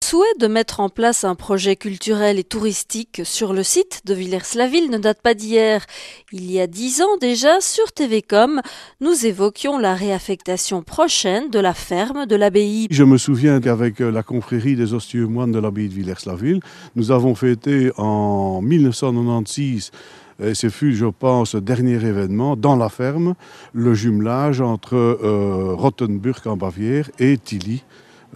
souhait de mettre en place un projet culturel et touristique sur le site de Villers-la-Ville ne date pas d'hier. Il y a 10 ans déjà, sur TVcom, nous évoquions la réaffectation prochaine de la ferme de l'abbaye. Je me souviens qu'avec la confrérie des Ostieux moines de l'abbaye de Villers-la-Ville, nous avons fêté en 1996, et ce fut, je pense, le dernier événement dans la ferme, le jumelage entre Rottenburg en Bavière et Tilly.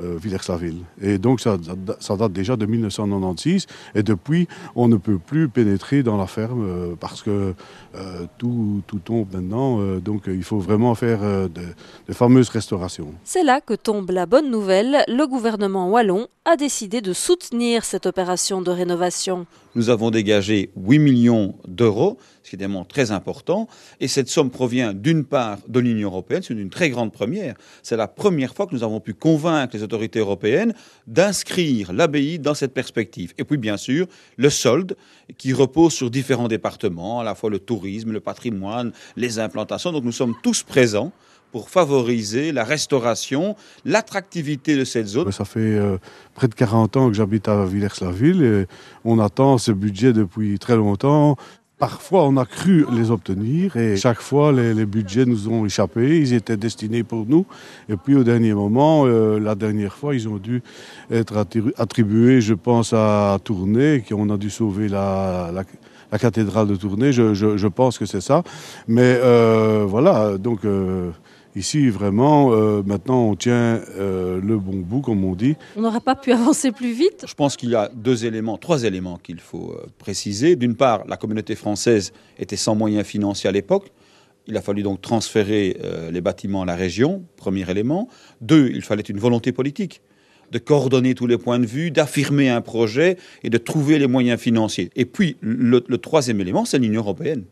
Villers-la-Ville. Et donc ça date déjà de 1996 et depuis on ne peut plus pénétrer dans la ferme parce que tout tombe maintenant, donc il faut vraiment faire de fameuses restaurations. C'est là que tombe la bonne nouvelle, le gouvernement wallon a décidé de soutenir cette opération de rénovation. Nous avons dégagé 8 millions d'euros, ce qui est évidemment très important. Et cette somme provient d'une part de l'Union européenne, c'est une très grande première. C'est la première fois que nous avons pu convaincre les autorités européennes d'inscrire l'abbaye dans cette perspective. Et puis bien sûr, le solde qui repose sur différents départements, à la fois le tourisme, le patrimoine, les implantations. Donc nous sommes tous présents pour favoriser la restauration, l'attractivité de cette zone. Ça fait près de 40 ans que j'habite à Villers-la-Ville et on attend ce budget depuis très longtemps. Parfois, on a cru les obtenir et chaque fois, les budgets nous ont échappé. Ils étaient destinés pour nous. Et puis, au dernier moment, la dernière fois, ils ont dû être attribués, je pense, à Tournai, qu'on a dû sauver la cathédrale de Tournai. Je pense que c'est ça. Mais voilà, donc... Ici, vraiment, maintenant, on tient le bon bout, comme on dit. On n'aurait pas pu avancer plus vite? Je pense qu'il y a trois éléments qu'il faut préciser. D'une part, la communauté française était sans moyens financiers à l'époque. Il a fallu donc transférer les bâtiments à la région, premier élément. 2, il fallait une volonté politique de coordonner tous les points de vue, d'affirmer un projet et de trouver les moyens financiers. Et puis, le troisième élément, c'est l'Union européenne.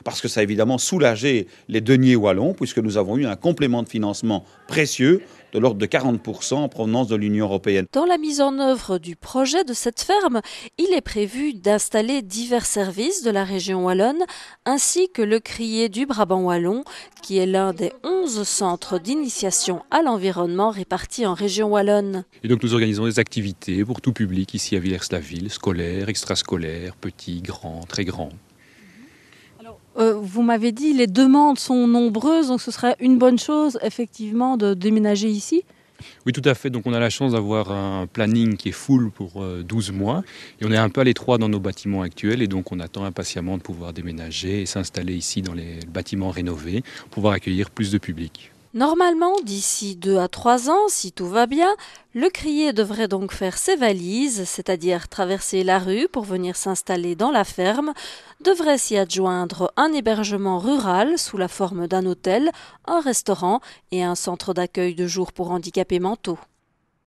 Parce que ça a évidemment soulagé les deniers wallons, puisque nous avons eu un complément de financement précieux de l'ordre de 40% en provenance de l'Union européenne. Dans la mise en œuvre du projet de cette ferme, il est prévu d'installer divers services de la région wallonne, ainsi que le crier du Brabant wallon, qui est l'un des 11 centres d'initiation à l'environnement répartis en région wallonne. Et donc nous organisons des activités pour tout public ici à Villers-la-Ville, scolaires, extrascolaires, petits, grands, très grands. Vous m'avez dit les demandes sont nombreuses, donc ce serait une bonne chose effectivement de déménager ici? Oui, tout à fait. Donc on a la chance d'avoir un planning qui est full pour 12 mois. Et on est un peu à l'étroit dans nos bâtiments actuels. Et donc on attend impatiemment de pouvoir déménager et s'installer ici dans les bâtiments rénovés pour pouvoir accueillir plus de public. Normalement, d'ici 2 à 3 ans, si tout va bien, le crier devrait donc faire ses valises, c'est-à-dire traverser la rue pour venir s'installer dans la ferme, devrait s'y adjoindre un hébergement rural sous la forme d'un hôtel, un restaurant et un centre d'accueil de jour pour handicapés mentaux.